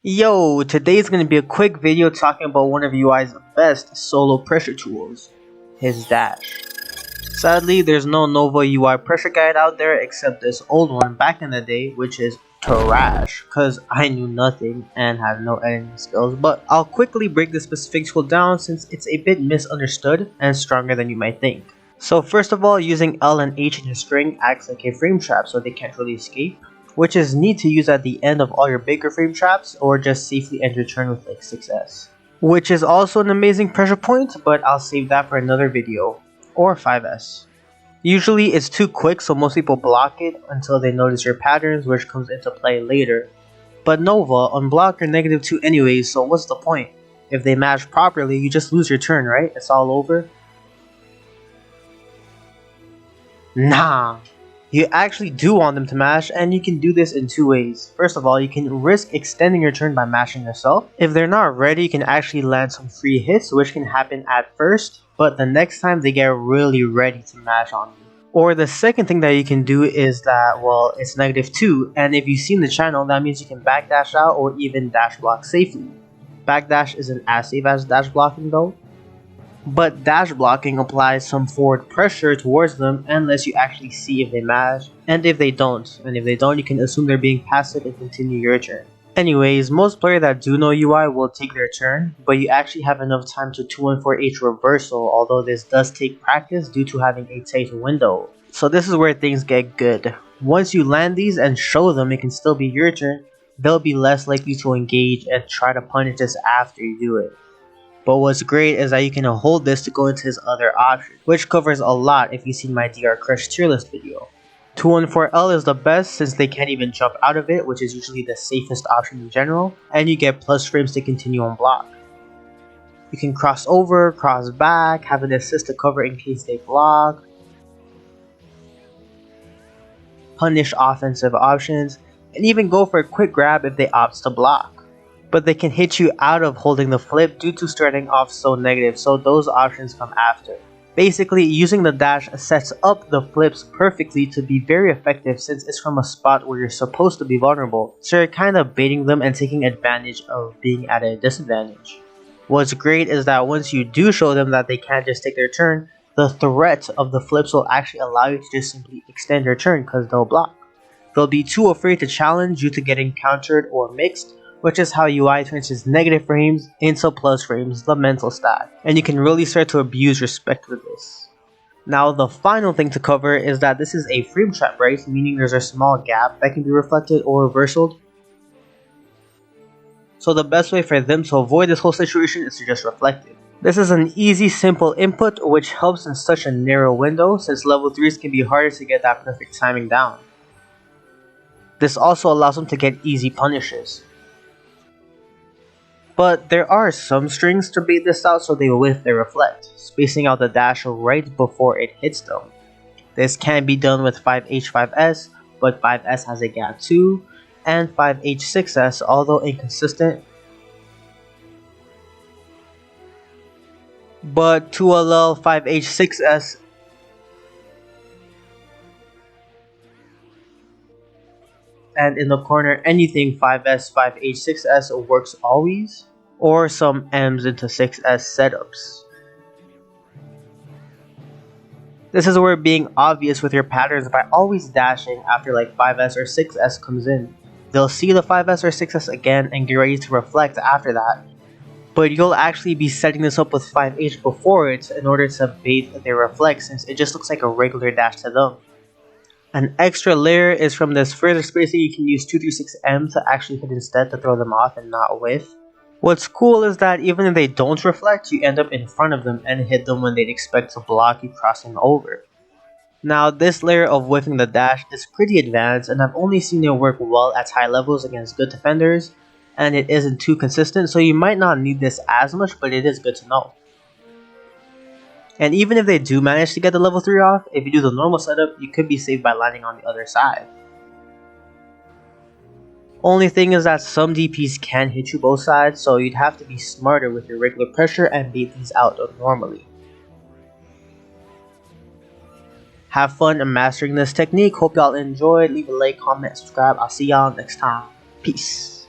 Yo, today's gonna be a quick video talking about one of UI's best solo pressure tools, his dash. Sadly, there's no Nova UI pressure guide out there except this old one back in the day, which is trash, cause I knew nothing and had no editing skills, but I'll quickly break the specific tool down since it's a bit misunderstood and stronger than you might think. So first of all, using L and H in a string acts like a frame trap so they can't really escape, which is neat to use at the end of all your bigger frame traps or just safely end your turn with like 6S. Which is also an amazing pressure point, but I'll save that for another video, or 5S. Usually it's too quick so most people block it until they notice your patterns, which comes into play later. But Nova, unblock your -2 anyways, so what's the point? If they match properly, you just lose your turn, right? It's all over? Nah! You actually do want them to mash, and you can do this in two ways. First of all, you can risk extending your turn by mashing yourself. If they're not ready, you can actually land some free hits, which can happen at first, but the next time they get really ready to mash on you. Or the second thing that you can do is that, well, it's -2, and if you've seen the channel, that means you can backdash out or even dash block safely. Backdash isn't as safe as dash blocking though. But dash blocking applies some forward pressure towards them unless you actually see if they mash, and if they don't, you can assume they're being passive and continue your turn. Anyways, most players that do know UI will take their turn, but you actually have enough time to 214H reversal, although this does take practice due to having a tight window. So this is where things get good. Once you land these and show them it can still be your turn, they'll be less likely to engage and try to punish this after you do it. But what's great is that you can hold this to go into his other option, which covers a lot if you've seen my DR Crush tier list video. 214L is the best since they can't even jump out of it, which is usually the safest option in general, and you get plus frames to continue on block. You can cross over, cross back, have an assist to cover in case they block, punish offensive options, and even go for a quick grab if they opt to block. But they can hit you out of holding the flip due to starting off so negative, so those options come after. Basically, using the dash sets up the flips perfectly to be very effective since it's from a spot where you're supposed to be vulnerable, so you're kind of baiting them and taking advantage of being at a disadvantage. What's great is that once you do show them that they can't just take their turn, the threat of the flips will actually allow you to just simply extend your turn because they'll block. They'll be too afraid to challenge due to getting countered or mixed, which is how UI turns his negative frames into plus frames, the mental stat, and you can really start to abuse respect with this. Now the final thing to cover is that this is a frame trap, right? Meaning there's a small gap that can be reflected or reversaled. So the best way for them to avoid this whole situation is to just reflect it. This is an easy, simple input which helps in such a narrow window since level 3s can be harder to get that perfect timing down. This also allows them to get easy punishes. But there are some strings to bait this out so they whiff their reflect, spacing out the dash right before it hits them. This can be done with 5H 5S, but 5S has a gap too, and 5H 6S, although inconsistent. But 2LL 5H 6S and in the corner anything 5S 5H 6S works always, or some M's into 6S setups. This is where being obvious with your patterns by always dashing after like 5S or 6S comes in. They'll see the 5S or 6S again and get ready to reflect after that, but you'll actually be setting this up with 5H before it in order to bait their reflect since it just looks like a regular dash to them. An extra layer is from this further spacing you can use 236M to actually hit instead to throw them off and not whiff. What's cool is that even if they don't reflect, you end up in front of them and hit them when they'd expect to block you crossing over. Now this layer of whiffing the dash is pretty advanced and I've only seen it work well at high levels against good defenders, and it isn't too consistent so you might not need this as much, but it is good to know. And even if they do manage to get the level 3 off, if you do the normal setup, you could be saved by landing on the other side. Only thing is that some DPs can hit you both sides, so you'd have to be smarter with your regular pressure and bait these out normally. Have fun in mastering this technique, hope y'all enjoyed, leave a like, comment, subscribe, I'll see y'all next time, peace.